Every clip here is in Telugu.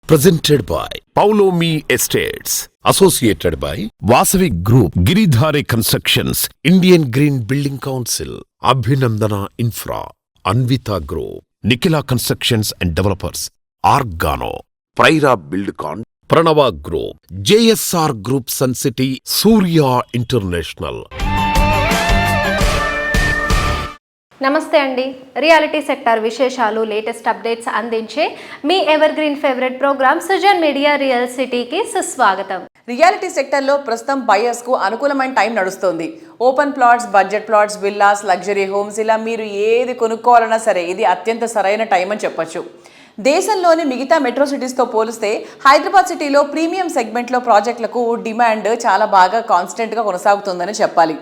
Presented by Paulomi Estates. Associated by Vasavi Group, Giridhare Constructions, Indian Green Building Council, Abhinandana Infra, Anvita Group, Nikila Constructions and Developers, Argano, Praira Buildcon, Pranava Group, JSR Group Sun City, Surya International. నమస్తే అండి. రియాలిటీ సెక్టార్ విశేషాలు, లేటెస్ట్ అప్డేట్స్ అందించే మీ evergreen favourite programme Sujan media real సిటీకి సుస్వాగతం. రియాలిటీ సెక్టర్లో ప్రస్తుతం బయర్స్ కు అనుకూలమైన టైం నడుస్తుంది. Open plots, budget plots, villas, luxury homes, ఇలా మీరు ఏది కొనుక్కోవాలన్నా సరే ఇది అత్యంత సరైన టైం అని చెప్పొచ్చు. దేశంలోని మిగతా మెట్రో సిటీస్తో పోలిస్తే హైదరాబాద్ సిటీలో ప్రీమియం సెగ్మెంట్లో ప్రాజెక్టులకు డిమాండ్ చాలా బాగా కాన్స్టెంట్గా కొనసాగుతుందని చెప్పాలి.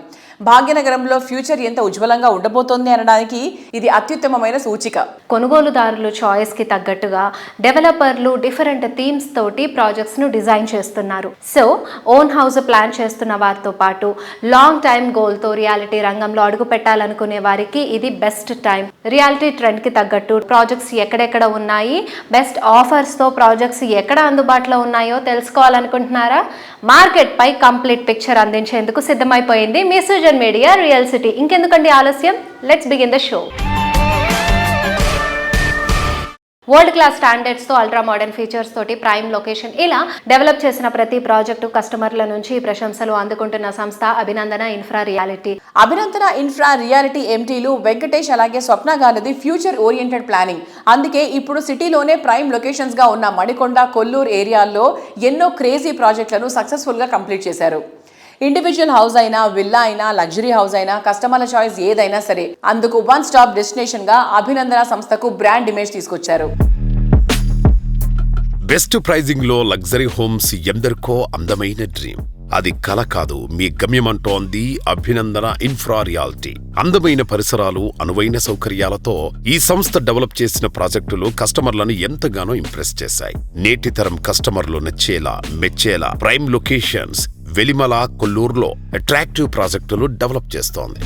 భాగ్యనగరంలో ఫ్యూచర్ ఎంత ఉజ్వలంగా ఉండబోతోంది అనడానికి ఇది అత్యుత్తమమైన సూచిక. కొనుగోలుదారులు చాయిస్కి తగ్గట్టుగా డెవలపర్లు డిఫరెంట్ థీమ్స్ తోటి ప్రాజెక్ట్స్ను డిజైన్ చేస్తున్నారు. సో ఓన్ హౌస్ ప్లాన్ చేస్తున్న వారితో పాటు లాంగ్ టైమ్ గోల్తో రియాలిటీ రంగంలో అడుగు పెట్టాలనుకునే వారికి ఇది బెస్ట్ టైం. రియాలిటీ ట్రెండ్కి తగ్గట్టు ప్రాజెక్ట్స్ ఎక్కడెక్కడ ఉన్నాయి, బెస్ట్ ఆఫర్స్తో ప్రాజెక్ట్స్ ఎక్కడ అందుబాటులో ఉన్నాయో తెలుసుకోవాలనుకుంటున్నారా? మార్కెట్ పై కంప్లీట్ పిక్చర్ అందించేందుకు సిద్ధమైపోయింది మీ సుజన్ మీడియా రియల్ సిటీ. ఇంకెందుకండి ఆలస్యం, let's begin the show. World class standards తో అల్ట్రా మోడర్న్ ఫీచర్స్ తోటి ప్రైమ్ లొకేషన్ ఇలా డెవలప్ చేసిన ప్రతి ప్రాజెక్టు కస్టమర్ల నుంచి ప్రశంసలు అందుకుంటున్న సంస్థ అభినందన ఇన్ఫ్రా రియాలిటీ. అభినందన ఇన్ఫ్రా రియాలిటీ ఎంటీలు వెంకటేష్ అలాగే స్వప్న గారిది ఫ్యూచర్ ఓరియంటెడ్ ప్లానింగ్. అందుకే ఇప్పుడు సిటీలోనే ప్రైమ్ లొకేషన్స్ గా ఉన్న మణికొండ, కొల్లూరు ఏరియాల్లో ఎన్నో క్రేజీ ప్రాజెక్టులను సక్సెస్ఫుల్ గా కంప్లీట్ చేశారు. ఇండివిజువల్ హౌస్ అయినా, విల్లా అయినా, లగ్జరీ హౌస్ అయినా, కస్టమర్ల చాయిస్ ఏదైనా సరే అందుకు వన్ స్టాప్ డెస్టినేషన్ గా అభినందన సంస్థకు బ్రాండ్ ఇమేజ్ తీసుకొచ్చారు. బెస్ట్ ప్రైజింగ్ లో లగ్జరీ హోమ్స్ ఎందరికో అందమైన డ్రీమ్. అది కల కాదు, మీ గమ్యమంటోంది అభినందన ఇన్ఫ్రా రియాలిటీ. అందమైన పరిసరాలు, అనువైన సౌకర్యాలతో ఈ సంస్థ డెవలప్ చేసిన ప్రాజెక్టులు కస్టమర్లను ఎంతగానో ఇంప్రెస్ చేశాయి. నేటి తరం కస్టమర్లు నచ్చేలా, మెచ్చేలా ప్రైమ్ లొకేషన్స్ వెలిమల, కొల్లూరులో అట్రాక్టివ్ ప్రాజెక్టులు డెవలప్ చేస్తోంది.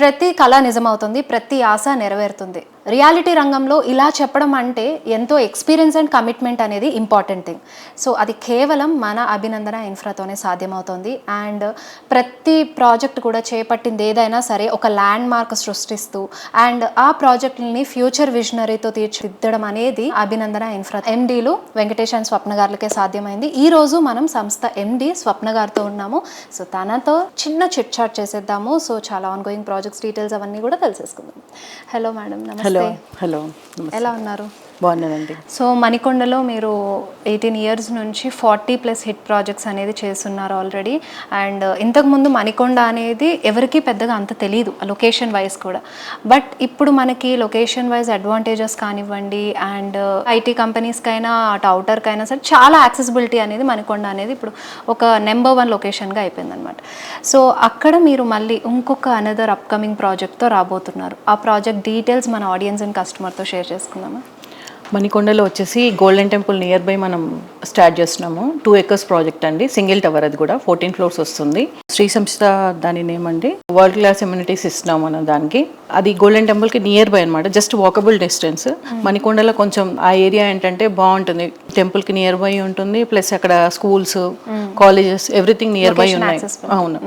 ప్రతి కళ నిజమవుతుంది, ప్రతి ఆశ నెరవేరుతుంది. రియాలిటీ రంగంలో ఇలా చెప్పడం అంటే ఎంతో ఎక్స్పీరియన్స్ అండ్ కమిట్మెంట్ అనేది ఇంపార్టెంట్ థింగ్. సో అది కేవలం మన అభినందన ఇన్ఫ్రాతోనే సాధ్యమవుతుంది. అండ్ ప్రతి ప్రాజెక్ట్ కూడా చేపట్టింది ఏదైనా సరే ఒక ల్యాండ్ మార్క్ సృష్టిస్తూ అండ్ ఆ ప్రాజెక్టులని ఫ్యూచర్ విజనరీతో తీర్చిదిద్దడం అనేది అభినందన ఇన్ఫ్రా ఎండీలు వెంకటేష్ అండ్ స్వప్న గారులకే సాధ్యమైంది. ఈ రోజు మనం సంస్థ ఎండీ స్వప్న గారితో ఉన్నాము. సో తనతో చిన్న చిట్ చాట్ చేసేద్దాము. సో చాలా ఆన్ గోయింగ్ ప్రాజెక్ట్స్ డీటెయిల్స్ అవన్నీ కూడా తెలిసేసుకుందాం. హలో మేడం, నమస్తే. హలో, ఎలా ఉన్నారు? బాగున్నానండి. సో మణికొండలో మీరు 18 years నుంచి 40+ హిట్ ప్రాజెక్ట్స్ అనేది చేస్తున్నారు ఆల్రెడీ. అండ్ ఇంతకుముందు మణికొండ అనేది ఎవరికి పెద్దగా అంత తెలియదు లొకేషన్ వైజ్ కూడా. బట్ ఇప్పుడు మనకి లొకేషన్ వైజ్ అడ్వాంటేజెస్ కానివ్వండి అండ్ ఐటీ కంపెనీస్కైనా అటు అవుటర్కైనా సరే చాలా యాక్సెసిబిలిటీ అనేది మణికొండ అనేది ఇప్పుడు ఒక నెంబర్ 1 లొకేషన్గా అయిపోయింది అనమాట. సో అక్కడ మీరు మళ్ళీ ఇంకొక అనదర్ అప్కమింగ్ ప్రాజెక్ట్తో రాబోతున్నారు. ఆ ప్రాజెక్ట్ డీటెయిల్స్ మన ఆడియన్స్ అండ్ కస్టమర్తో షేర్ చేసుకుందామా? మణికొండలో వచ్చేసి గోల్డెన్ టెంపుల్ నియర్ బై మనం స్టార్ట్ చేస్తున్నాము. 2 acres ప్రాజెక్ట్ అండి, సింగిల్ టవర్, అది కూడా 14 floors వస్తుంది. శ్రీ సంస్థ దాని నేమ్ అండి. వరల్డ్ క్లాస్ ఎమ్యూనిటీస్ ఇస్తున్నాం మనం దానికి. అది గోల్డెన్ టెంపుల్కి నియర్ బై అనమాట, జస్ట్ వాకబుల్ డిస్టెన్స్. మణికొండలో కొంచెం ఆ ఏరియా ఏంటంటే బాగుంటుంది, టెంపుల్కి నియర్ బై ఉంటుంది, ప్లస్ అక్కడ schools, colleges, everything near by ఉన్నాయి. అవును,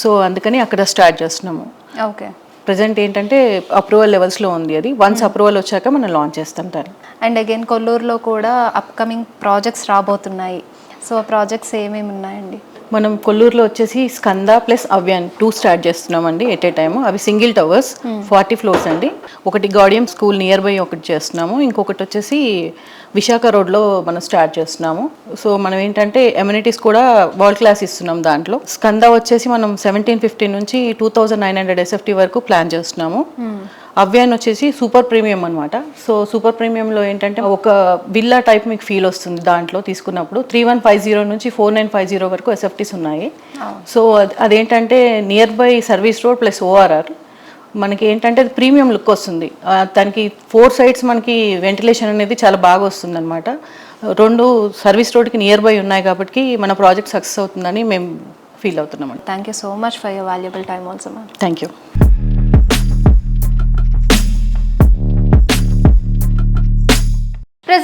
సో అందుకని అక్కడ స్టార్ట్ చేస్తున్నాము. ఓకే. ప్రజెంట్ ఏంటంటే అప్రూవల్ లెవెల్స్లో ఉంది. అది వన్స్ అప్రూవల్ వచ్చాక మనం లాంచ్ చేస్తుంటారు. అండ్ అగైన్ కొల్లూరులో కూడా అప్కమింగ్ ప్రాజెక్ట్స్ రాబోతున్నాయి. సో ఆ ప్రాజెక్ట్స్ ఏమేమి ఉన్నాయండి? మనం కొల్లూరులో వచ్చేసి స్కంద ప్లస్ అవ్యాన్ 2 స్టార్ట్ చేస్తున్నామండి ఎట్ ఏ టైమ్. అవి సింగిల్ టవర్స్ 40 floors అండి. ఒకటి గాడియం స్కూల్ నియర్ బై ఒకటి చేస్తున్నాము, ఇంకొకటి వచ్చేసి విశాఖ రోడ్లో మనం స్టార్ట్ చేస్తున్నాము. సో మనం ఏంటంటే ఎమ్యూనిటీస్ కూడా వరల్డ్ క్లాస్ ఇస్తున్నాం దాంట్లో. స్కంద వచ్చేసి మనం 1750 నుంచి 2900 SFT వరకు ప్లాన్ చేస్తున్నాము. అవ్యాన్ వచ్చేసి సూపర్ ప్రీమియం అనమాట. సో సూపర్ ప్రీమియంలో ఏంటంటే ఒక విల్లా టైప్ మీకు ఫీల్ వస్తుంది దాంట్లో తీసుకున్నప్పుడు. 3150 నుంచి 4950 వరకు SFTs ఉన్నాయి. సో అదేంటంటే near by service road plus ORR. మనకి ఏంటంటే ప్రీమియం లుక్ వస్తుంది. దానికి 4 sides మనకి వెంటిలేషన్ అనేది చాలా బాగా వస్తుంది అనమాట. 2 సర్వీస్ రోడ్కి నియర్ బై ఉన్నాయి కాబట్టి మన ప్రాజెక్ట్ సక్సెస్ అవుతుందని మేము ఫీల్ అవుతున్నాం. Thank you so much for your valuable time also ma'am. Thank you.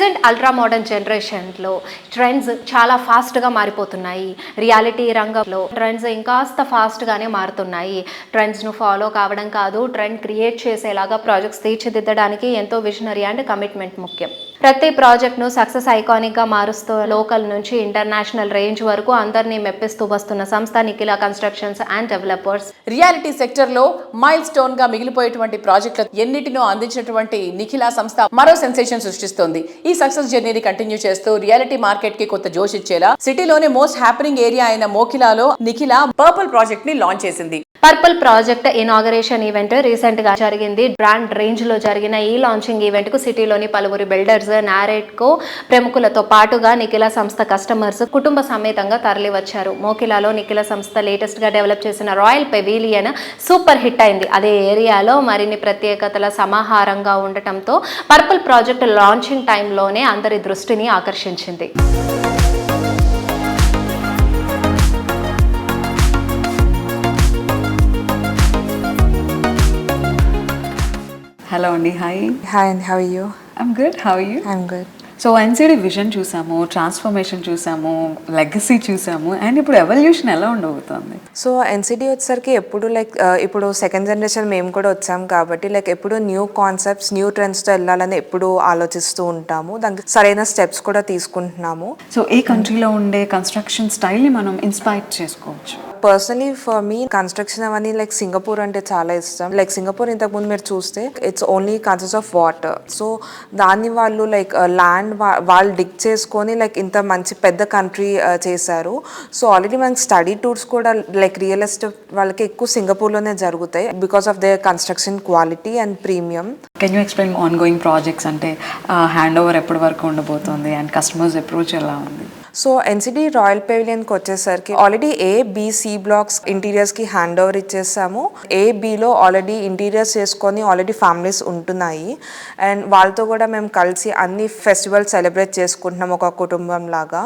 Present ultra modern జనరేషన్లో ట్రెండ్స్ చాలా ఫాస్ట్గా మారిపోతున్నాయి. రియాలిటీ రంగంలో ట్రెండ్స్ ఇంకాస్త ఫాస్ట్గానే మారుతున్నాయి. ట్రెండ్స్ను ఫాలో కావడం కాదు, ట్రెండ్ క్రియేట్ చేసేలాగా ప్రాజెక్ట్స్ తీర్చిదిద్దడానికి ఎంతో విజనరీ అండ్ కమిట్మెంట్ ముఖ్యం. ప్రతి ప్రాజెక్ట్ను సక్సెస్ ఐకానిక్గా మారుస్తూ లోకల్ నుంచి ఇంటర్నేషనల్ రేంజ్ వరకు అందరినీ మెప్పిస్తూ వస్తున్న సంస్థ Nikhila constructions and developers. Reality సెక్టర్లో మైల్ స్టోన్ గా మిగిలిపోయేటువంటి ప్రాజెక్టులు ఎన్నిటినో అందించినటువంటి నిఖిల సంస్థ మరో సెన్సేషన్ సృష్టిస్తోంది. ఈ సక్సెస్ జర్నీని కంటిన్యూ చేస్తూ రియాలిటీ మార్కెట్ కి కొత్త జోష్ ఇచ్చేలా సిటీలోనే మోస్ట్ హ్యాపెనింగ్ ఏరియా అయిన మోకిలాలో నిఖిల పర్పుల్ ప్రాజెక్ట్ ని లాంచ్ చేసింది. Purple project inauguration event recent గా జరిగింది. బ్రాండ్ రేంజ్ లో జరిగిన ఈ లాంచింగ్ ఈవెంట్ కు సిటీలోని పలువురు బిల్డర్స్, నారేట్కో ప్రముఖులతో పాటుగా నిఖిల సంస్థ కస్టమర్స్ కుటుంబ సమేతంగా తరలి వచ్చారు. మోకిలాలో నిఖిల సంస్థ లేటెస్ట్ గా డెవలప్ చేసిన రాయల్ పెవిలియన్ సూపర్ హిట్ అయింది. అదే ఏరియాలో మరిన్ని ప్రత్యేకతల సమాహారంగా ఉండటంతో పర్పుల్ ప్రాజెక్ట్ లాంచింగ్ టైంలోనే అందరి దృష్టిని ఆకర్షించింది. హలో అండి, hi. Hi, and how are you? I'm good, how are you? I'm good. So NCD vision చూసాము, ట్రాన్స్ఫర్మేషన్ చూసాము, లెగసీ చూసాము, అండ్ ఇప్పుడు ఎవల్యూషన్ ఎలా ఉండబోతుంది? సో ఎన్సిడి వచ్చేసరికి ఎప్పుడు ఇప్పుడు సెకండ్ జనరేషన్ మేము కూడా వచ్చాం కాబట్టి ఎప్పుడు న్యూ కాన్సెప్ట్స్, న్యూ ట్రెండ్స్తో వెళ్ళాలని ఎప్పుడు ఆలోచిస్తూ ఉంటాము. దానికి సరైన స్టెప్స్ కూడా తీసుకుంటున్నాము. సో ఏ కంట్రీలో ఉండే కన్స్ట్రక్షన్ స్టైల్ని మనం ఇన్స్పైర్ చేసుకోవచ్చు? పర్సనలీ ఫర్ మీ కన్స్ట్రక్షన్ అవన్నీ సింగపూర్ అంటే చాలా ఇష్టం. సింగపూర్ ఇంతకుముందు మీరు చూస్తే it's only consist of water. So దాన్ని వాళ్ళు ల్యాండ్ వాళ్ళు డిగ్ చేసుకొని ఇంత మంచి పెద్ద కంట్రీ చేశారు. సో ఆల్రెడీ మనకి స్టడీ టూర్స్ కూడా రియల్ ఎస్టేట్ వాళ్ళకి ఎక్కువ సింగపూర్లోనే జరుగుతాయి because of their construction quality and premium. Can you explain on going projects అంటే హ్యాండ్ ఓవర్ ఎప్పటి వరకు ఉండబోతుంది అండ్ కస్టమర్స్ అప్రోచ్ ఎలా ఉంది? సో ఎన్సిడి రాయల్ పెవిలియన్కి వచ్చేసరికి ఆల్రెడీ A-B-C బ్లాక్స్ ఇంటీరియర్స్కి హ్యాండ్ ఓవర్ ఇచ్చేసాము. A-Bలో ఆల్రెడీ ఇంటీరియర్స్ చేసుకొని ఆల్రెడీ ఫ్యామిలీస్ ఉంటున్నాయి. అండ్ వాళ్ళతో కూడా మేము కలిసి అన్ని ఫెస్టివల్స్ సెలబ్రేట్ చేసుకుంటున్నాం ఒక కుటుంబం లాగా.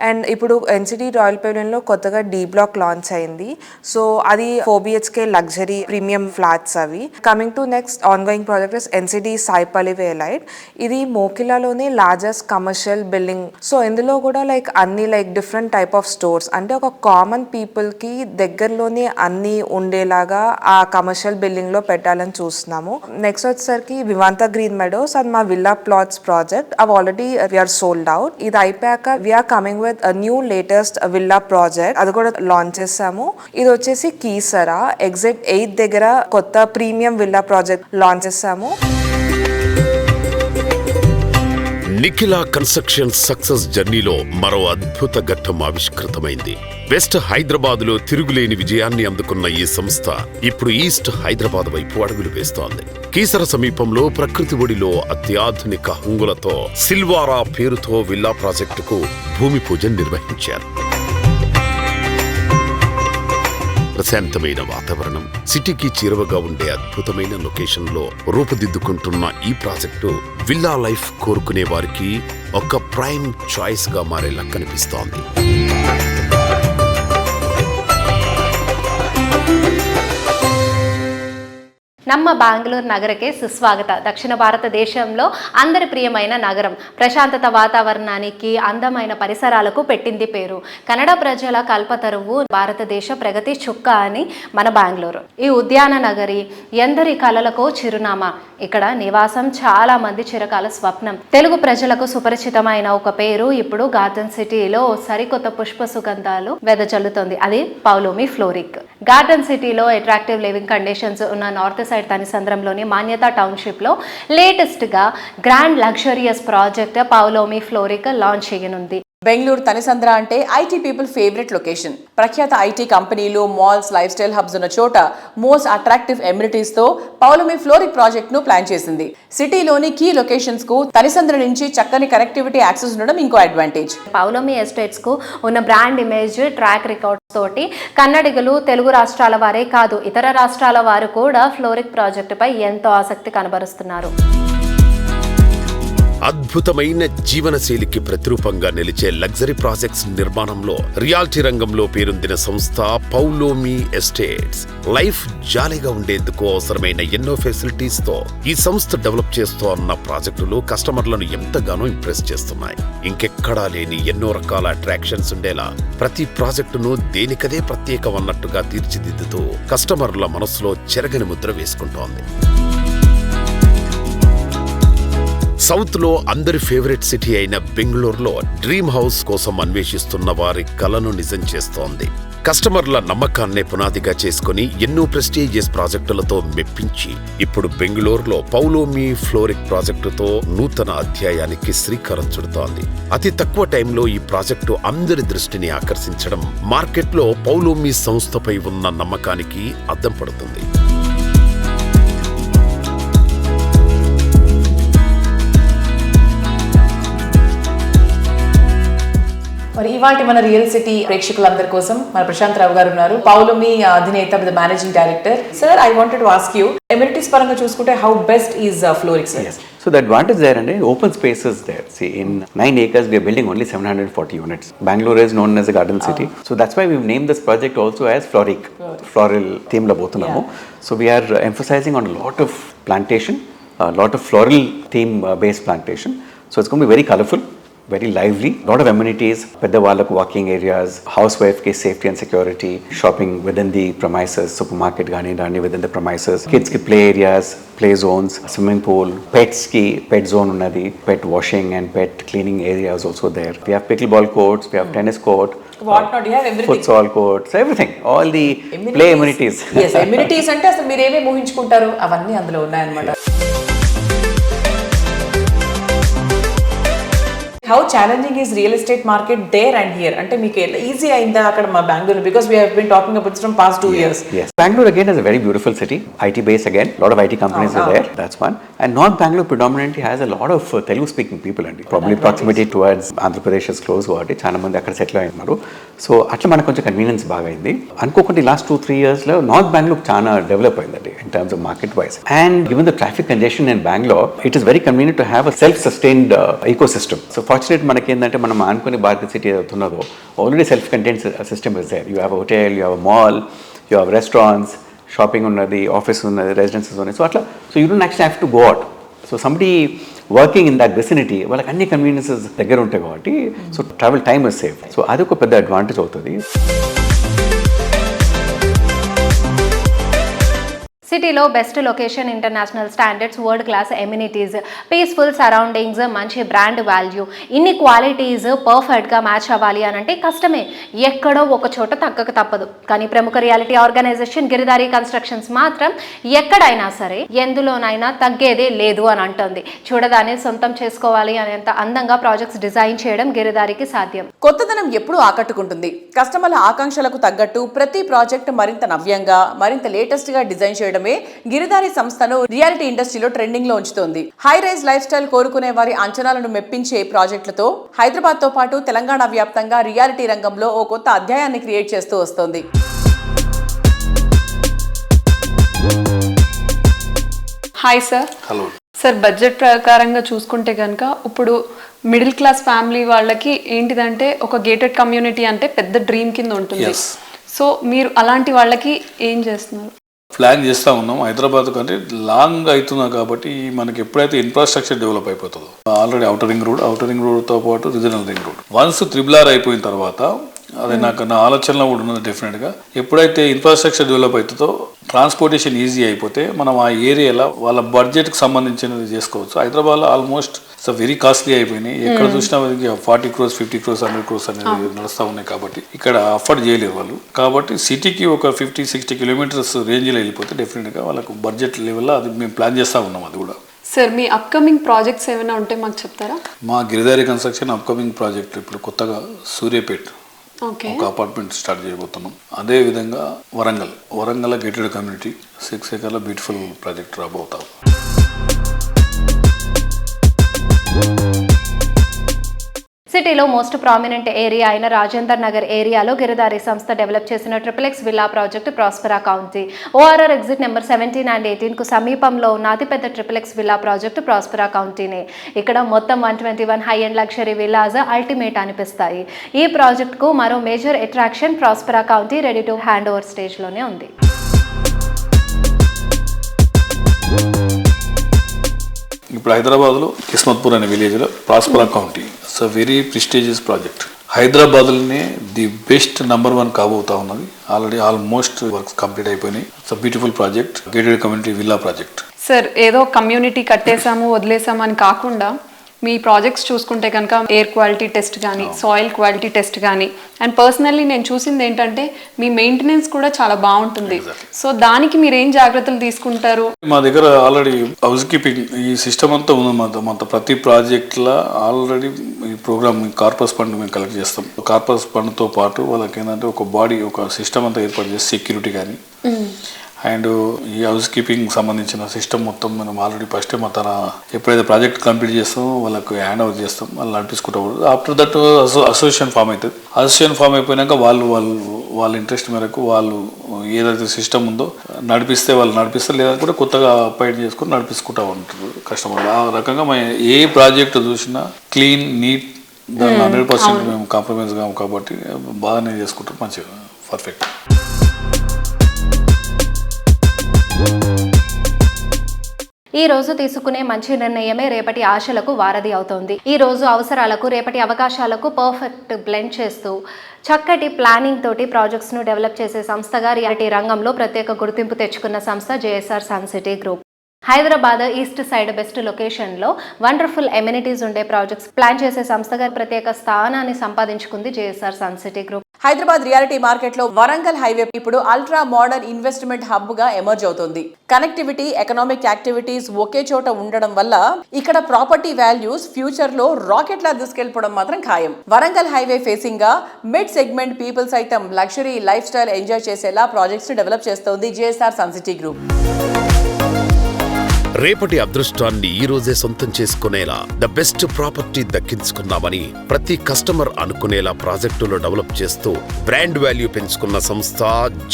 అండ్ ఇప్పుడు ఎన్సిడి రాయల్ పెవిలియన్లో కొత్తగా D బ్లాక్ లాంచ్ అయింది. సో అది 4 BHK లగ్జరీ ప్రీమియం ఫ్లాట్స్ అవి. Coming to next ongoing project is NCD సాయిపల్లి వేలైట్. ఇది మోకిలాలోనే లార్జెస్ట్ కమర్షియల్ బిల్డింగ్. సో ఇందులో కూడా అన్ని డిఫరెంట్ టైప్ ఆఫ్ స్టోర్స్ అంటే ఒక కామన్ పీపుల్కి దగ్గరలోనే అన్ని ఉండేలాగా ఆ కమర్షియల్ బిల్డింగ్లో పెట్టాలని చూస్తున్నాము. నెక్స్ట్ వచ్చేసరికి వివాంత గ్రీన్ మెడోస్ అది మా విల్లా ప్లాట్స్ ప్రాజెక్ట్. అవి ఆల్రెడీ వీఆర్ సోల్డ్ అవుట్. ఇది అయిపోయాక we're coming with new latest villa project, అది కూడా లాంచ్ చేసాము. ఇది వచ్చేసి కీసరా ఎగ్జిట్ 8 దగ్గర కొత్త ప్రీమియం విల్లా ప్రాజెక్ట్ లాంచ్ చేసాము. నిఖిల కన్స్ట్రక్షన్ సక్సెస్ జర్నీలో మరో అద్భుత ఘట్టం ఆవిష్కృతమైంది. వెస్ట్ హైదరాబాద్ లో తిరుగులేని విజయాన్ని అందుకున్న ఈ సంస్థ ఇప్పుడు ఈస్ట్ హైదరాబాద్ వైపు అడుగులు వేస్తోంది. కీసర సమీపంలో ప్రకృతి ఒడిలో అత్యాధునిక హంగులతో సిల్వారా పేరుతో విల్లా ప్రాజెక్టుకు భూమి పూజ నిర్వహించారు. ప్రశాంతమైన వాతావరణం, సిటీకి చేరువగా ఉండే అద్భుతమైన లొకేషన్ లో రూపుదిద్దుకుంటున్న ఈ ప్రాజెక్టు విల్లా లైఫ్ కోరుకునే వారికి ఒక ప్రైమ్ చాయిస్ గా మారేలా కనిపిస్తోంది. ನಮ್ಮ ಬ್ಯಾಂಗ್ಳೂರು ನಗರಕ್ಕೆ ಸುಸ್ವಾಗತ. దక్షిణ భారతదేశంలో అందరి ప్రియమైన నగరం, ప్రశాంతత వాతావరణానికి, అందమైన పరిసరాలకు పెట్టింది పేరు. కన్నడ ప్రజల కల్పతరువు, భారతదేశ ప్రగతి చుక్క అని మన బెంగళూరు. ఈ ఉద్యాన నగరి ఎందరి కలలకో చిరునామా. ఇక్కడ నివాసం చాలా మంది చిరకాల స్వప్నం. తెలుగు ప్రజలకు సుపరిచితమైన ఒక పేరు ఇప్పుడు గార్డెన్ సిటీలో సరికొత్త పుష్ప సుగంధాలు వెదజల్లుతోంది. అది పౌలోమి ఫ్లోరిక్. గార్డెన్ సిటీలో అట్రాక్టివ్ లివింగ్ కండిషన్స్ ఉన్న నార్త్ సైడ్ తనిసంద్రంలోని మాన్యతా టౌన్షిప్లో లేటెస్ట్గా grand luxurious project Paulomi fluoric launch చేయనుంది. బెంగళూరు తనిసంద్ర అంటే ఐటీ పీపుల్ ఫేవరెట్ లొకేషన్. ప్రఖ్యాత ఐటీ కంపెనీలు, మాల్స్, లైఫ్ స్టైల్ హబ్స్ ఉన్న చోట మోస్ట్ అట్రాక్టివ్ ఎమ్యూనిటీస్ తో పౌలోమి ఫ్లోరిక్ ప్రాజెక్ట్ ను ప్లాన్ చేసింది. సిటీలోని కీ లొకేషన్స్ కు తనిసంద్ర నుంచి చక్కని కనెక్టివిటీ యాక్సెస్ ఉండడం ఇంకో అడ్వాంటేజ్. పౌలోమి ఎస్టేట్స్ కు ఉన్న బ్రాండ్ ఇమేజ్, ట్రాక్ రికార్డ్స్ తోటి కన్నడిగలు, తెలుగు రాష్ట్రాల వారే కాదు ఇతర రాష్ట్రాల వారు కూడా ఫ్లోరిక్ ప్రాజెక్టుపై ఎంతో ఆసక్తి కనబరుస్తున్నారు. అద్భుతమైన జీవనశైలికి ప్రతిరూపంగా నిలిచే లగ్జరీ ప్రాజెక్ట్స్ నిర్మాణంలో రియాలిటీ రంగంలో పేరొందిన సంస్థ పౌలోమి ఎస్టేట్స్. లైఫ్ జాలీగా ఉండేందుకు అవసరమైన ఎన్నో ఫెసిలిటీస్ తో ఈ సంస్థ డెవలప్ చేస్తోన్న ప్రాజెక్టులు కస్టమర్లను ఎంతగానో ఇంప్రెస్ చేస్తున్నాయి. ఇంకెక్కడా లేని ఎన్నో రకాల అట్రాక్షన్స్ ఉండేలా ప్రతి ప్రాజెక్టును దేనికదే ప్రత్యేకమన్నట్టుగా తీర్చిదిద్దుతూ కస్టమర్ల మనసులో చెరగని ముద్ర వేసుకుంటోంది. సౌత్ లో అందరి ఫేవరెట్ సిటీ అయిన బెంగళూరులో డ్రీమ్ హౌస్ కోసం అన్వేషిస్తున్న వారి కలను నిజం చేస్తోంది. కస్టమర్ల నమ్మకాన్నే పునాదిగా చేసుకుని ఎన్నో ప్రెస్టీజియస్ ప్రాజెక్టులతో మెప్పించి ఇప్పుడు బెంగళూరులో పౌలోమి ఫ్లోరిక్ ప్రాజెక్టుతో నూతన అధ్యాయానికి శ్రీకారం చుడుతోంది. అతి తక్కువ టైంలో ఈ ప్రాజెక్టు అందరి దృష్టిని ఆకర్షించడం మార్కెట్లో పౌలోమి సంస్థపై ఉన్న నమ్మకానికి అద్దం పడుతుంది. మరి ఇవాళ మన రియల్ సిటీ ప్రేక్షకులందరి కోసం మన ప్రశాంత్ రావు గారు ఉన్నారు, పౌలోమి అధినేత with managing director. Sir, I wanted to ask you, amenities పరంగా చూసుకుంటే how best is fluoric sir? So the advantage there and open spaces there. See, in 9 acres we are building only 740 units. Bangalore is known as a garden city. So that's why we've named this project also as Floric. Floral theme la bothunnamu. So we are emphasizing on a lot of plantation, a lot of floral theme based plantation. So it's going to be very colorful, very lively, lot of amenities, pedda vallaku walking areas, housewife ki safety and security, shopping within the premises, supermarket gaani within the premises, kids ki play areas, play zones, swimming pool, pets ki pet zone unnadi, pet washing and pet cleaning areas also there. We have pickleball courts, we have tennis court, What not? You have everything. futsal courts, everything, all the play amenities. Yes, amenities అంటే అసలు మీరు ఏమేమి ఊహించుకుంటారు అవన్నీ అందులో ఉన్నాయన్నమాట. How challenging is real estate market there and here? అంటే మీకు ఈజీ అయిందా అక్కడ మా Bengaluru? Because we have been talking about from past 2 years. Yes. Bangalore again is a very beautiful city. IT base again. A lot of IT companies are there. That's one. And North Bangalore predominantly has a lot of Telugu speaking people and probably proximity towards Andhra Pradesh is close కాబట్టి చాలా మంది అక్కడ సెటిల్ అయినారు. సో అట్లా మనకు కొంచెం కన్వీనియన్స్ బాగా అయింది. అనుకోకుండా లాస్ట్ 2-3 years లో నార్త్ బెంగళూరు చాలా డెవలప్ అయిందండి in terms of market wise. And given the traffic congestion in Bangalore, it is very convenient to have a self-sustained ecosystem. So fortunate మనకి ఏంటంటే మనం అనుకునే భారత సిటీ అవుతున్నదో already self contained system is there. You have hotel, you have mall, you have restaurants, shopping ఉన్నది, ఆఫీస్ ఉన్నది, రెసిడెన్సెస్ ఉన్నాయి. సో అట్లా so you don't actually have to go out. So somebody working in that vicinity వాళ్ళకి అన్ని కన్వీనియన్సెస్ దగ్గర ఉంటాయి కాబట్టి so travel time is safe. So అది ఒక పెద్ద అడ్వాంటేజ్ అవుతుంది. సిటీలో best location, international standards, world class amenities, peaceful surroundings, మంచి బ్రాండ్ వాల్యూ, ఇన్ని క్వాలిటీస్ పర్ఫెక్ట్గా మ్యాచ్ అవ్వాలి అని అంటే కష్టమే. ఎక్కడో ఒక చోట తగ్గక తప్పదు. కానీ ప్రముఖ రియాలిటీ ఆర్గనైజేషన్ గిరిదారి కన్స్ట్రక్షన్స్ మాత్రం ఎక్కడైనా సరే ఎందులోనైనా తగ్గేదే లేదు అని అంటుంది. చూడదాన్ని సొంతం చేసుకోవాలి అనేంత అందంగా ప్రాజెక్ట్స్ డిజైన్ చేయడం గిరిదారికి సాధ్యం. కొత్తదనం ఎప్పుడూ ఆకట్టుకుంటుంది. కస్టమర్ల ఆకాంక్షలకు తగ్గట్టు ప్రతి ప్రాజెక్ట్ మరింత నవ్యంగా, మరింత లేటెస్ట్ గా డిజైన్ చేయడమే గిరిదారి సంస్థను రియాలిటీ ఇండస్ట్రీలో ట్రెండింగ్ లో ఉంచుతోంది. హై రైజ్ లైఫ్ స్టైల్ కోరుకునే వారి అంచనాలను మెప్పించే ప్రాజెక్టులతో హైదరాబాద్ తో పాటు తెలంగాణ వ్యాప్తంగా రియాలిటీ రంగంలో ఓ కొత్త అధ్యాయాన్ని క్రియేట్ చేస్తూ వస్తోంది. Hi sir. Hello sir, budget ప్రకారంగా చూసుకుంటే కనుక ఇప్పుడు మిడిల్ క్లాస్ ఫ్యామిలీ వాళ్ళకి ఏంటిదంటే ఒక గేటెడ్ కమ్యూనిటీ అంటే పెద్ద డ్రీమ్ కింద ఉంటుంది. సో మీరు అలాంటి వాళ్ళకి ఏం చేస్తున్నారు? ప్లాన్ చేస్తూ ఉన్నాం. హైదరాబాద్ కంటే లాంగ్ అవుతున్నా కాబట్టి మనకి ఎప్పుడైతే ఇన్ఫ్రాస్ట్రక్చర్ డెవలప్ అయిపోతుందో, ఆల్రెడీ అవుటర్ రింగ్ రోడ్తో పాటు regional ring road once RRR అయిపోయిన తర్వాత అది నా ఆలోచనలో కూడా ఉన్నది. డెఫినెట్గా ఎప్పుడైతే ఇన్ఫ్రాస్ట్రక్చర్ డెవలప్ అవుతుందో ట్రాన్స్పోర్టేషన్ ఈజీ అయిపోతే మనం ఆ ఏరియాలో వాళ్ళ బడ్జెట్కి సంబంధించినది చేసుకోవచ్చు. హైదరాబాద్లో ఆల్మోస్ట్ వెరీ కాస్ట్లీ అయిపోయినాయి. ఎక్కడ చూసినా 40 crores, 50 crores, 100 crores అనేది నడుస్తూ ఉన్నాయి. కాబట్టి ఇక్కడ అఫోర్డ్ చేయలేరు వాళ్ళు. కాబట్టి సిటీకి ఒక 50-60 kilometers రేంజ్లో వెళ్ళిపోతే డెఫినెట్గా వాళ్ళకు బడ్జెట్ లెవెల్లో అది మేము ప్లాన్ చేస్తూ ఉన్నాం. అది కూడా సార్, మీ అప్కమింగ్ ప్రాజెక్ట్స్ ఏమైనా ఉంటే మాకు చెప్తారా? మా గిరిదారి కన్స్ట్రక్షన్ అప్కమింగ్ ప్రాజెక్ట్ ఇప్పుడు కొత్తగా సూర్యాపేట్ ఒక అపార్ట్మెంట్ స్టార్ట్ చేయబోతున్నాం. అదే విధంగా Warangal gated community 6 acres beautiful project రాబోతాం. సిటీలో మోస్ట్ ప్రామినెంట్ ఏరియా అయిన రాజేందర్ నగర్ ఏరియాలో గిరిదారి సంస్థ డెవలప్ చేసిన XXX villa project Prospera county. ORR exit number 17 and 18కు సమీపంలో ఉన్న అతిపెద్ద XXX విల్లా ప్రాజెక్టు ప్రాస్పెరా కౌంటీనే. ఇక్కడ మొత్తం 121 high and luxury villas ultimate అనిపిస్తాయి. ఈ ప్రాజెక్టుకు మరో major attraction Prospera county ready to hand over స్టేజ్లోనే ఉంది. ఇప్పుడు హైదరాబాద్లో కిస్మత్పూర్ అనే విలేజ్లో Prospera county it's a very prestigious project. హైదరాబాద్లోనే ది బెస్ట్ నంబర్ 1 కాబోతా ఉన్నది. ఆల్రెడీ ఆల్మోస్ట్ వర్క్స్ కంప్లీట్ అయిపోయినాయి. It's a beautiful project, gated community villa project. Sir, ఏదో కమ్యూనిటీ కట్టేసాము వదిలేసాము అని కాకుండా మీ ప్రాజెక్ట్స్ చూసుకుంటే కనుక ఎయిర్ క్వాలిటీ టెస్ట్ కానీ, సాయిల్ క్వాలిటీ టెస్ట్ కానీ, అండ్ పర్సనల్లీ నేను చూసింది ఏంటంటే మీ మెయింటెనెన్స్ కూడా చాలా బాగుంటుంది. సో దానికి మీరు ఏం జాగ్రత్తలు తీసుకుంటారు? మా దగ్గర ఆల్రెడీ హౌస్ కీపింగ్ ఈ సిస్టమ్ అంతా ఉంది. మన ప్రతి ప్రాజెక్ట్లో ఆల్రెడీ ఈ ప్రోగ్రామ్ కార్పస్ ఫండ్ మేము కలెక్ట్ చేస్తాం. కార్పస్ ఫండ్తో పాటు వాళ్ళకి ఏంటంటే ఒక బాడీ, ఒక సిస్టమ్ అంతా ఏర్పాటు చేసి సెక్యూరిటీ కానీ అండ్ ఈ హౌస్ కీపింగ్ సంబంధించిన సిస్టమ్ మొత్తం మనం ఆల్రెడీ ఫస్ట్ తన ఎప్పుడైతే ప్రాజెక్ట్ కంప్లీట్ చేస్తామో వాళ్ళకు హ్యాండ్ ఓవర్ చేస్తాం. వాళ్ళు నడిపించుకుంటాం. ఆఫ్టర్ దట్ అసోసియేషన్ ఫామ్ అవుతుంది. అసోసియేషన్ ఫామ్ అయిపోయినాక వాళ్ళ ఇంట్రెస్ట్ మేరకు వాళ్ళు ఏదైతే సిస్టమ్ ఉందో నడిపిస్తే వాళ్ళు నడిపిస్తారు, లేదా కూడా కొత్తగా అపాయింట్ చేసుకుని నడిపించుకుంటూ ఉంటారు కస్టమర్లు. ఆ రకంగా మేము ఏ ప్రాజెక్ట్ చూసినా క్లీన్, నీట్, దాన్ని 100% మేము కాంప్రమైజ్ కాము కాబట్టి బాగానే చేసుకుంటాం. మంచిగా పర్ఫెక్ట్. ఈ రోజు తీసుకునే మంచి నిర్ణయమే రేపటి ఆశలకు వారధి అవుతోంది. ఈ రోజు అవసరాలకు, రేపటి అవకాశాలకు పర్ఫెక్ట్ బ్లెండ్ చేస్తూ చక్కటి ప్లానింగ్ తోటి ప్రాజెక్ట్స్ను డెవలప్ చేసే సంస్థగా రియాలిటీ రంగంలో ప్రత్యేక గుర్తింపు తెచ్చుకున్న సంస్థ JSR sun city group. Hyderabad east side best లొకేషన్లో వండర్ఫుల్ ఎమ్యూనిటీస్ ఉండే ప్రాజెక్ట్స్ ప్లాన్ చేసే సంస్థగా ప్రత్యేక స్థానాన్ని సంపాదించుకుంది JSR sun city group. Hyderabad realty market లో వరంగల్ హైవే ఇప్పుడు అల్ట్రా మోడర్న్ ఇన్వెస్ట్మెంట్ హబ్ గా ఎమర్జ్ అవుతుంది. కనెక్టివిటీ, ఎకనామిక్ యాక్టివిటీస్ ఒకే చోట ఉండడం వల్ల ఇక్కడ ప్రాపర్టీ వాల్యూస్ ఫ్యూచర్ లో రాకెట్ లా దూసుకెళ్లిపోవడం మాత్రం ఖాయం. వరంగల్ హైవే ఫేసింగ్ గా మిడ్ సెగ్మెంట్ పీపుల్ సైతం లగ్జరీ లైఫ్ స్టైల్ ఎంజాయ్ చేసేలా ప్రాజెక్ట్స్ డెవలప్ చేస్తోంది JSR సన్ సిటీ గ్రూప్. రేపటి అదృష్టాన్ని ఈ రోజే సొంతం చేసుకునేలా ద బెస్ట్ ప్రాపర్టీ దక్కించుకున్నామని ప్రతి కస్టమర్ అనుకునేలా ప్రాజెక్టులు డెవలప్ చేస్తూ బ్రాండ్ వాల్యూ పెంచుకున్న సంస్థ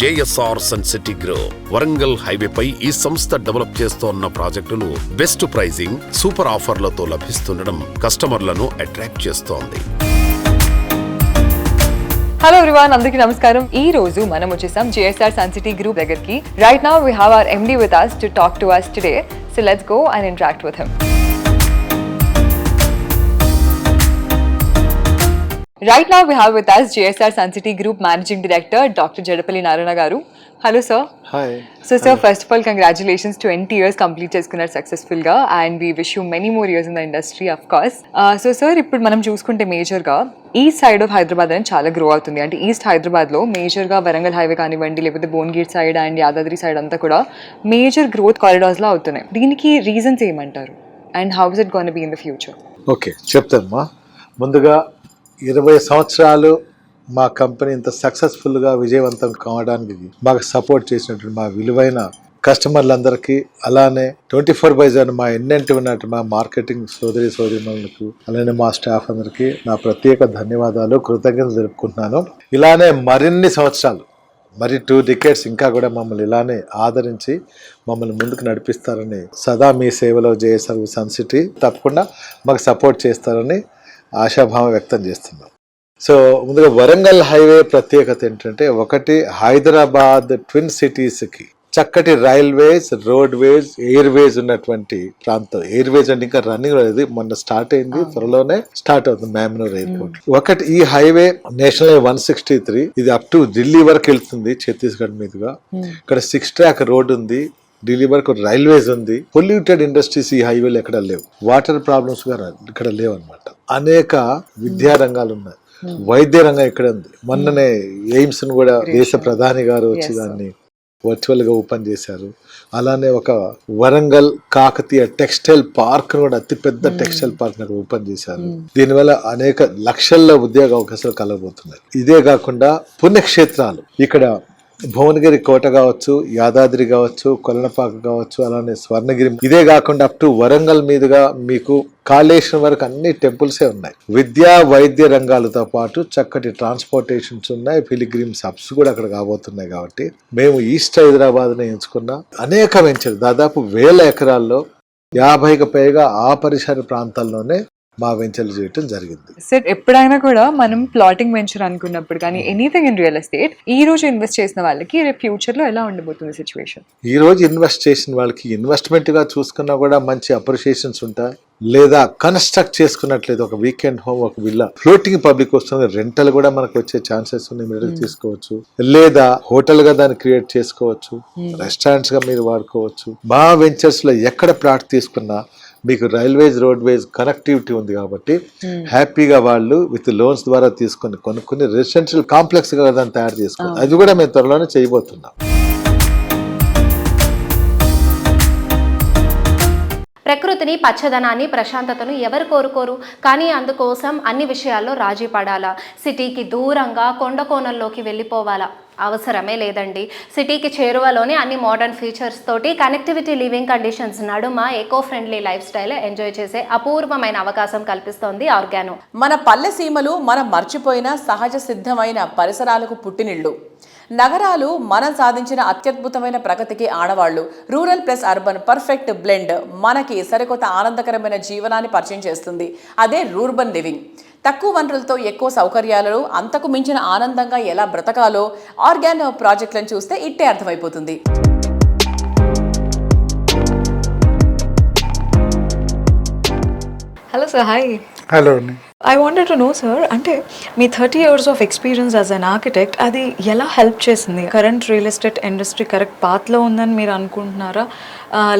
JSR sun city group. Warangal హైవేపై ఈ సంస్థ డెవలప్ చేస్తోన్న ప్రాజెక్టులు బెస్ట్ ప్రైజింగ్, సూపర్ ఆఫర్లతో లభిస్తుండడం కస్టమర్లను అట్రాక్ట్ చేస్తోంది. హలో ఎవ్రీవన్, అందరికీ నమస్కారం. ఈ రోజు మనం వచ్చేసాం JSR సన్ సిటీ గ్రూప్ దగ్గరికి. Right now we have our MD with us to talk to us today. So let's go and interact with him. Right now we have with us JSR Sun City Group Managing Director Dr. Jadapalli Narayana garu. Hello sir. Hi. So sir, first of all congratulations, 20 years complete చేసుకున్నారు సక్సెస్ఫుల్ గా, and we wish you many more years in the industry of course. So sir, ఇప్పుడు మనం చూసుకుంటే మేజర్ గా ఈస్ట్ సైడ్ ఆఫ్ హైదరాబాద్ అని చాలా గ్రో అవుతుంది. అంటే ఈస్ట్ హైదరాబాద్ లో మేజర్ గా వరంగల్ హైవే కానివ్వండి, లేకపోతే Bhuvanagiri side and Yadadri side అంతా కూడా మేజర్ గ్రోత్ కారిడార్స్ లో అవుతున్నాయి. దీనికి రీజన్స్ ఏమంటారు, and how is it gonna be in the future? Okay, చెప్తానమ్మా. ముందుగా 20 సంవత్సరాలు మా కంపెనీ ఇంత సక్సెస్ఫుల్గా విజయవంతం కావడానికి మాకు సపోర్ట్ చేసినటువంటి మా విలువైన కస్టమర్లందరికీ, అలానే 24/7 మా ఎన్నెంటి ఉన్నట్టు మా మార్కెటింగ్ సోదరిమణులకు, అలానే మా స్టాఫ్ అందరికీ నా ప్రత్యేక ధన్యవాదాలు, కృతజ్ఞతలు తెలుపుకుంటున్నాను. ఇలానే మరిన్ని సంవత్సరాలు, మరి 2 decades ఇంకా కూడా మమ్మల్ని ఇలానే ఆదరించి మమ్మల్ని ముందుకు నడిపిస్తారని, సదా మీ సేవలో JSR సన్ సిటీ తప్పకుండా మాకు సపోర్ట్ చేస్తారని ఆశాభావం వ్యక్తం చేస్తున్నాం. సో ముందుగా వరంగల్ హైవే ప్రత్యేకత ఏంటంటే, ఒకటి హైదరాబాద్ ట్విన్ సిటీస్కి చక్కటి రైల్వేస్, రోడ్వేస్, ఎయిర్వేస్ ఉన్నటువంటి ప్రాంతం. ఎయిర్వేస్ అంటే ఇంకా రన్నింగ్ లేదు, మొన్న స్టార్ట్ అయింది, త్వరలోనే స్టార్ట్ అవుతుంది మ్యామ్నూర్ ఎయిర్పోర్ట్. ఒకటి ఈ హైవే నేషనల్ హైవే 163, ఇది అప్ టు ఢిల్లీ వరకు వెళ్తుంది ఛత్తీస్గఢ్ మీదుగా. ఇక్కడ 6 track రోడ్ ఉంది, ఢిల్లీ వరకు రైల్వేస్ ఉంది. పొల్యూటెడ్ ఇండస్ట్రీస్ ఈ హైవేలు ఎక్కడ లేవు, వాటర్ ప్రాబ్లమ్స్ ఇక్కడ లేవు అనమాట. అనేక విద్యారంగాలు ఉన్నాయి, వైద్య రంగం ఇక్కడ ఉంది. మొన్ననే ఎయిమ్స్ ను కూడా దేశ ప్రధాని గారు వచ్చి దాన్ని వర్చువల్ గా ఓపెన్ చేశారు. అలానే ఒక వరంగల్ కాకతీయ టెక్స్టైల్ పార్క్ కూడా, అతిపెద్ద టెక్స్టైల్ పార్క్ ఓపెన్ చేశారు. దీనివల్ల అనేక లక్షల ఉద్యోగ అవకాశాలు కలగబోతున్నాయి. ఇదే కాకుండా పుణ్యక్షేత్రాలు, ఇక్కడ భువనగిరి కోట కావచ్చు, యాదాద్రి కావచ్చు, కొలనపాక కావచ్చు, అలానే స్వర్ణగిరి, ఇదే కాకుండా అప్ టు వరంగల్ మీదుగా మీకు కాళేశ్వరం వరకు అన్ని టెంపుల్సే ఉన్నాయి. విద్యా వైద్య రంగాలతో పాటు చక్కటి ట్రాన్స్పోర్టేషన్స్ ఉన్నాయి. పిలిగ్రిమ్స్ హబ్స్ కూడా అక్కడ కాబోతున్నాయి. కాబట్టి మేము ఈస్ట్ హైదరాబాద్ని ఎంచుకున్న అనేక వెంచర్, దాదాపు 1000 ఎకరాల్లో 50కి పైగా ఆ పరిసర ప్రాంతాల్లోనే మా వెంచర్లు చేయటం జరిగింది. సార్ ఎప్పుడైనా కూడా మనం ప్లాటింగ్ వెంచర్ అనుకున్నప్పుడు కానీ ఎనీథింగ్ ఇన్ రియల్ ఎస్టేట్ ఈ రోజు ఇన్వెస్ట్ చేసిన వాళ్ళకి రేపు ఫ్యూచర్ లో ఎలా ఉండబోతుంది సిచ్యువేషన్? ఈ రోజు ఇన్వెస్ట్ చేసిన వాళ్ళకి ఇన్వెస్ట్మెంట్ గా చూసుకున్నా కూడా మంచి అప్రిషియేషన్స్ ఉంటాయి. లేదా కన్స్ట్రక్ట్ చేసుకున్నట్లయితే ఒక వీకెండ్ హోమ్, ఒక విల్లా ఫ్లోటింగ్ పబ్లిక్ వస్తుంది, రెంటల్ కూడా మనకు వచ్చే ఛాన్సెస్ ఉన్నాయి. మీరు తీసుకోవచ్చు. లేదా హోటల్ గా దాన్ని క్రియేట్ చేసుకోవచ్చు, రెస్టారెంట్స్ గా మీరు వాడుకోవచ్చు. మా వెంచర్స్ లో ఎక్కడ ప్లాట్ తీసుకున్నా మీకు రైల్వేస్, రోడ్వేస్ కనెక్టివిటీ ఉంది కాబట్టి హ్యాపీగా వాళ్ళు విత్ లోన్స్ ద్వారా తీసుకొని కొనుక్కుని రెసిడెన్షియల్ కాంప్లెక్స్ గా దాన్ని తయారు చేసుకోవాలి. అది కూడా మేము త్వరలోనే చేయబోతున్నాం. ప్రకృతిని, పచ్చదనాన్ని, ప్రశాంతతను ఎవరు కోరుకోరు? కానీ అందుకోసం అన్ని విషయాల్లో రాజీ పడాలా? సిటీకి దూరంగా కొండ కోణంలోకి వెళ్ళిపోవాలా? అవసరమే లేదండి. సిటీకి చేరువలోనే అన్ని మోడర్న్ ఫీచర్స్ తోటి కనెక్టివిటీ, లివింగ్ కండిషన్స్ నడుమ eco friendly life style enjoy చేసే అపూర్వమైన అవకాశం కల్పిస్తోంది ఆర్గానో. మన పల్లె సీమలు మనం మర్చిపోయిన సహజ సిద్ధమైన పరిసరాలకు పుట్టినిళ్ళు. నగరాలు మనం సాధించిన అత్యద్భుతమైన ప్రగతికి ఆడవాళ్లు. Rural plus urban perfect blend మనకి సరికొత్త ఆనందకరమైన జీవనాన్ని పరిచయం చేస్తుంది. అదే రూర్బన్ లివింగ్. తక్కువ వనరులతో ఎక్కువ సౌకర్యాలను, అంతకు మించిన ఆనందంగా ఎలా బ్రతకాలో ఆర్గానో ప్రాజెక్టులను చూస్తే ఇట్టే అర్థమైపోతుంది. Hello sir, hi. Hello. I wanted to know sir, అంటే మీ 30 years of experience as an architect అది ఎలా హెల్ప్ చేసింది? Current real estate industry correct పాత్లో ఉందని మీరు అనుకుంటున్నారా?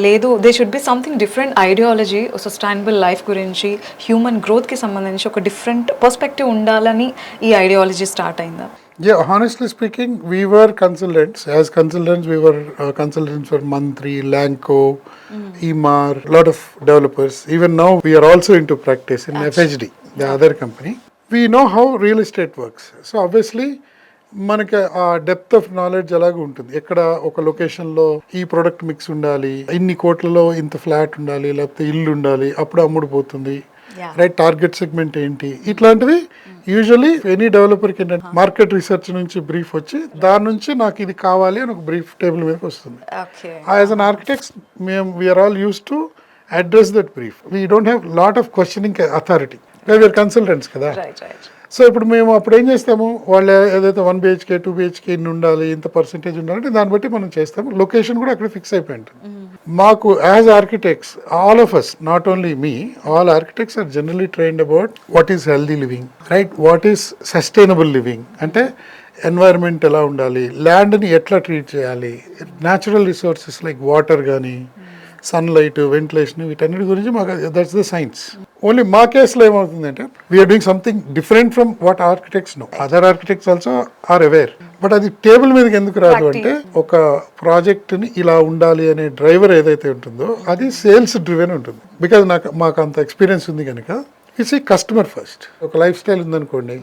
లేదు they should be something different ideology, sustainable life గురించి, హ్యూమన్ గ్రోత్కి సంబంధించి ఒక డిఫరెంట్ పర్స్పెక్టివ్ ఉండాలని ఈ ఐడియాలజీ స్టార్ట్ అయిందా? Yeah, honestly speaking, we were consultants. As consultants, we were consultants for Mantri, Lanco, Emar, lot of developers. Even now, we are also into practice in FHD, the other company. We know how real estate works. So obviously, మనకి ఆ డెప్త్ ఆఫ్ నాలెడ్జ్ అలాగే ఉంటుంది. ఎక్కడ ఒక లొకేషన్లో ఈ ప్రొడక్ట్ మిక్స్ ఉండాలి, ఇన్ని కోట్లలో ఇంత ఫ్లాట్ ఉండాలి, లేకపోతే ఇల్లు ఉండాలి, అప్పుడు అమ్ముడుపోతుంది, రైట్? టార్గెట్ సెగ్మెంట్ ఏంటి, ఇట్లాంటివి యూజువలీ ఎనీ డెవలపర్కి ఏంటంటే మార్కెట్ రీసెర్చ్ నుంచి బ్రీఫ్ వచ్చి దాని నుంచి నాకు ఇది కావాలి అని ఒక బ్రీఫ్ టేబుల్ మీదకి వస్తుంది. As an architects we're all use to address that brief. We don't have lot of questioning authority, we're consultants కదా. సో ఇప్పుడు మేము అప్పుడు ఏం చేస్తాము, వాళ్ళు ఏదైతే 1 BHK 2 BHK ఇన్ని ఉండాలి, ఇంత పర్సెంటేజ్ ఉండాలంటే దాన్ని బట్టి మనం చేస్తాము. లొకేషన్ కూడా అక్కడ ఫిక్స్ అయిపోయి ఉంటుంది. మాకు as architects, all of us, not only me, all architects are generally trained about what is healthy living, right? What is sustainable living అంటే ఎన్వైర్న్మెంట్ ఎలా ఉండాలి, ల్యాండ్ని ఎట్లా ట్రీట్ చేయాలి, న్యాచురల్ రిసోర్సెస్ లైక్ వాటర్ కానీ, సన్లైట్, వెంటిలేషన్, వీటన్నిటి గురించి మాకు దట్స్ ద సైన్స్. ఓన్లీ మా కేసులో ఏమవుతుందంటే we're doing something different from what architects know. Other architects also are aware. But అది టేబుల్ మీదకి ఎందుకు రాదు అంటే ఒక ప్రాజెక్ట్ని ఇలా ఉండాలి అనే డ్రైవర్ ఏదైతే ఉంటుందో అది సేల్స్ డ్రివెన్ ఉంటుంది. బికాజ్ మాకు అంత ఎక్స్పీరియన్స్ ఉంది కనుక ఇట్స్ ఈ కస్టమర్ ఫస్ట్. ఒక లైఫ్ స్టైల్ ఉందనుకోండి,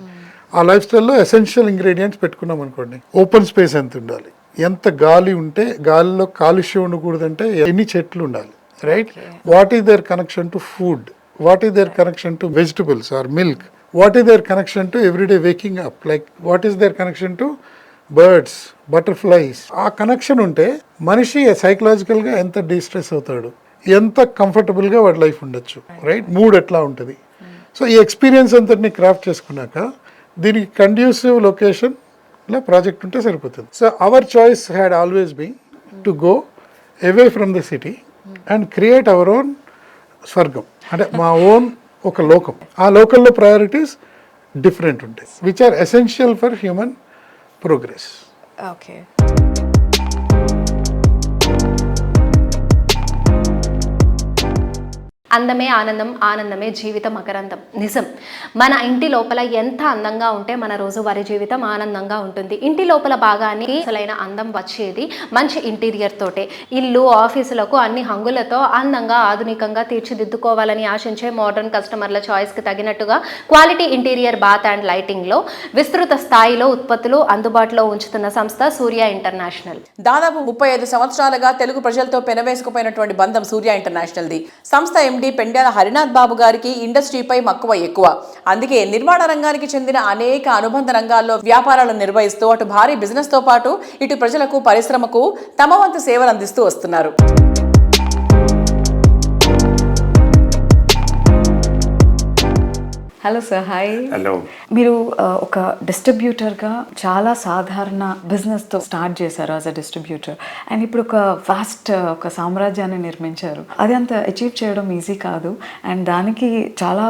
ఆ లైఫ్ స్టైల్లో ఎసెన్షియల్ ఇంగ్రీడియంట్స్ పెట్టుకున్నాం అనుకోండి. ఓపెన్ స్పేస్ ఎంత ఉండాలి, ఎంత గాలి ఉంటే, గాలిలో కాలుష్యం ఉండకూడదంటే ఎన్ని చెట్లు ఉండాలి, right? What is their connection to food, what is their connection to vegetables or milk, what is their connection to everyday waking up, like what is their connection to birds, butterflies. ఆ కనెక్షన్ ఉంటే మనిషి సైకలాజికల్గా ఎంత డిస్ట్రెస్ అవుతాడు, ఎంత కంఫర్టబుల్గా వాడి లైఫ్ ఉండొచ్చు, రైట్? మూడ్ ఎట్లా ఉంటుంది. సో ఈ ఎక్స్పీరియన్స్ అంతటిని క్రాఫ్ట్ చేసుకున్నాక దీనికి కండ్యూసివ్ లొకేషన్ ఇలా ప్రాజెక్ట్ ఉంటే సరిపోతుంది. So our choice had always been to go away from the city and create our own స్వర్గం, అంటే మా ఓన్ ఒక లోకం. ఆ లోకల్లో ప్రయారిటీస్ డిఫరెంట్ ఉంటాయి, which are essential for human progress. Okay. అందమే ఆనందం, ఆనందమే జీవితం మకరందం. నిజం. మన ఇంటి లోపల ఎంత అందంగా ఉంటే మన రోజువారీ జీవితం ఆనందంగా ఉంటుంది. ఇంటి లోపల భాగానికి అసలైన అందం వచ్చేది మంచి ఇంటీరియర్ తోటే. ఇల్లు, ఆఫీసులకు అన్ని హంగులతో అందంగా ఆధునికంగా తీర్చిదిద్దుకోవాలని ఆశించే మోడర్న్ కస్టమర్ల చాయిస్కి తగినట్టుగా క్వాలిటీ ఇంటీరియర్ బాత్ అండ్ లైటింగ్లో విస్తృత స్థాయిలో ఉత్పత్తులు అందుబాటులో ఉంచుతున్న సంస్థ సూర్య ఇంటర్నేషనల్. దాదాపు 35 సంవత్సరాలుగా తెలుగు ప్రజలతో పెనవేసుకుపోయినటువంటి బంధం సూర్య ఇంటర్నేషనల్ది. సంస్థ ఎండి పెండ్యాల హరినాథ్ బాబు గారికి ఇండస్ట్రీపై మక్కువ ఎక్కువ. అందుకే నిర్మాణ రంగానికి చెందిన అనేక అనుబంధ రంగాల్లో వ్యాపారాలను నిర్వహిస్తూ అటు భారీ బిజినెస్ తో పాటు ఇటు ప్రజలకు, పరిశ్రమకు తమ వంతు సేవలు అందిస్తూ వస్తున్నారు. Hello sir, hi. హలో. మీరు ఒక డిస్ట్రిబ్యూటర్గా చాలా సాధారణ బిజినెస్తో స్టార్ట్ చేశారు యాజ్ అ డిస్ట్రిబ్యూటర్, అండ్ ఇప్పుడు ఒక వాస్ట్ ఒక సామ్రాజ్యాన్ని నిర్మించారు. అది అంత అచీవ్ చేయడం ఈజీ కాదు, అండ్ దానికి చాలా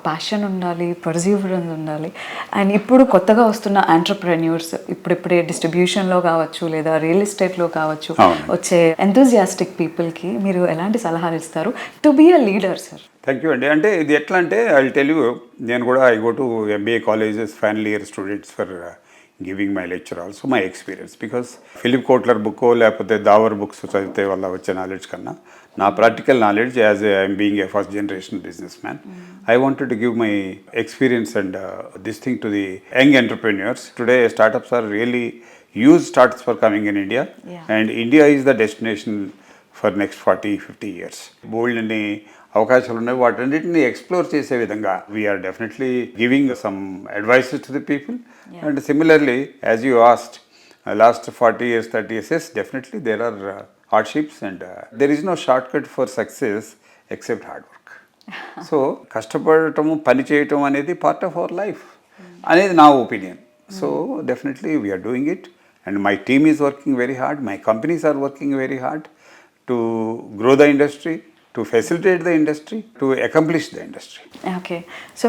ప్యాషన్ ఉండాలి, పర్సీవరెన్స్ ఉండాలి. అండ్ ఇప్పుడు కొత్తగా వస్తున్న ఎంటర్ప్రెన్యూర్స్, ఇప్పుడిప్పుడే డిస్ట్రిబ్యూషన్లో కావచ్చు లేదా రియల్ ఎస్టేట్లో కావచ్చు వచ్చే ఎంతూజియాస్టిక్ పీపుల్కి మీరు ఎలాంటి సలహాలు ఇస్తారు to be a leader sir? Thank you అండి. అంటే ఇది ఎట్లా అంటే ఐ టెల్ యూ, నేను కూడా I go to MBA colleges final year students for giving my lecture also my experience. Because Philip Kotler book లేకపోతే దావర్ బుక్స్ చదివితే వల్ల వచ్చే నాలెడ్జ్ కన్నా నా practical knowledge as I'm being a first generation businessman, I wanted to give my experience and this thing to the young entrepreneurs. Today startups are really huge startups for coming in India, and India is the destination for next 40-50 years. Bold and అవకాశాలు ఉన్నాయి, వాటన్నిటిని ఎక్స్ప్లోర్ చేసే విధంగా we're definitely giving some advices to the people. And similarly as you asked, last 40 years 30 years, yes, definitely there are hardships and there is no shortcut for success except hard work. So కష్టపడటము, పని చేయటం అనేది పార్ట్ ఆఫ్ అవర్ లైఫ్ అనేది నా opinion. So definitely we're doing it, and my team is working very hard, my companies are working very hard to grow the industry, to facilitate the industry, to accomplish the industry. Okay. So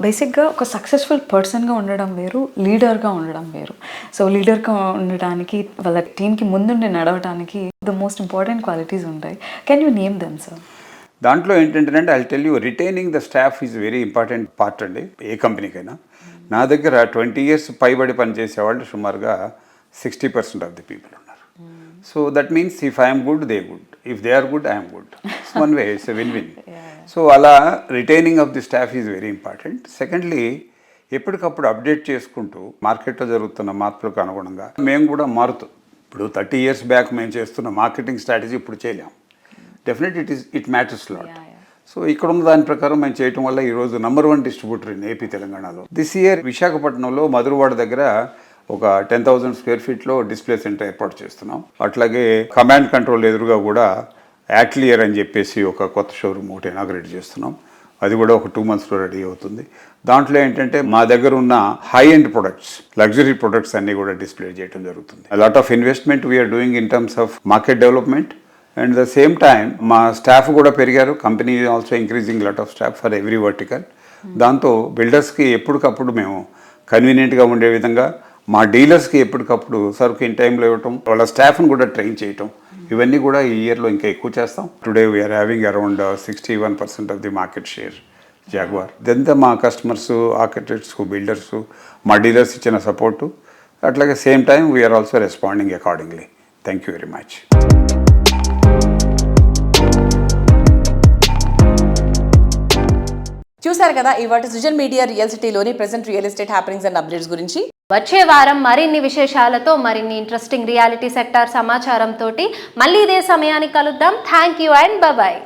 బేసిక్గా ఒక సక్సెస్ఫుల్ పర్సన్గా ఉండడం వేరు, లీడర్గా ఉండడం వేరు. సో లీడర్గా ఉండడానికి వాళ్ళ టీంకి ముందుండి నడవడానికి ద మోస్ట్ ఇంపార్టెంట్ క్వాలిటీస్ ఉంటాయి. Can you name them sir? దాంట్లో ఏంటంటే I tell you, retaining the staff is very important part అండి ఏ కంపెనీకైనా. నా దగ్గర 20 years పైబడి పనిచేసేవాళ్ళు సుమారుగా 60% ఆఫ్ ది పీపుల్ ఉన్నారు. So that means if I'm good, they good, if they are good, I'm good. It's one way, it's a win win. So అలా retaining of the staff is very important. Secondly, ఎప్పటికప్పుడు అప్డేట్ చేసుకుంటూ మార్కెట్లో జరుగుతున్న మార్పులకు అనుగుణంగా మేము కూడా మారుతాం. ఇప్పుడు 30 years బ్యాక్ మేము చేస్తున్న మార్కెటింగ్ స్ట్రాటజీ ఇప్పుడు చేయలేం. Definite it matters lot. So ఇక్కడ ఉన్న దాని ప్రకారం మేము చేయటం వల్ల ఈరోజు నంబర్ 1 డిస్ట్రిబ్యూటర్ ఇన్ ఏపీ తెలంగాణలో. దిస్ ఇయర్ విశాఖపట్నంలో మధురవాడ దగ్గర ఒక 10,000 square feetలో డిస్ప్లే సెంటర్ ఏర్పాటు చేస్తున్నాం. అట్లాగే కమాండ్ కంట్రోల్ ఎదురుగా కూడా యాక్లియర్ అని చెప్పేసి ఒక కొత్త షోరూమ్ ఒకటి ఇనాగ్రేట్ చేస్తున్నాం. అది కూడా ఒక 2 monthsలో రెడీ అవుతుంది. దాంట్లో ఏంటంటే మా దగ్గర ఉన్న high end products, luxury products అన్నీ కూడా డిస్ప్లే చేయడం జరుగుతుంది. Lot of investment we're doing in terms of market development, and the same time మా స్టాఫ్ కూడా పెరిగారు. Company also increasing lot of staff for every vertical. దాంతో బిల్డర్స్కి ఎప్పటికప్పుడు మేము కన్వీనియంట్గా ఉండే విధంగా, మా డీలర్స్కి ఎప్పటికప్పుడు సరుకు ఇన్ టైంలో ఇవ్వటం, వాళ్ళ స్టాఫ్ని కూడా ట్రైన్ చేయటం, ఇవన్నీ కూడా ఈ ఇయర్లో ఇంకా ఎక్కువ చేస్తాం. Today we're having around 61% of the market share Jaguar. ఇదంతా మా కస్టమర్స్, ఆర్కిటెక్ట్స్, బిల్డర్స్, మా డీలర్స్ ఇచ్చిన సపోర్టు. అట్లాగే same time we're also responding accordingly. Thank you very much. చూశారు కదా ఇవాటి సృజన్ మీడియా రియల్ సిటీలోని present real estate happenings and updates గురించి. వచ్చే వారం మరిన్ని విశేషాలతో, మరిన్ని ఇంట్రెస్టింగ్ రియాలిటీ సెక్టార్ సమాచారం తోటి మళ్ళీ ఇదే సమయానికి కలుద్దాం. Thank you and bye.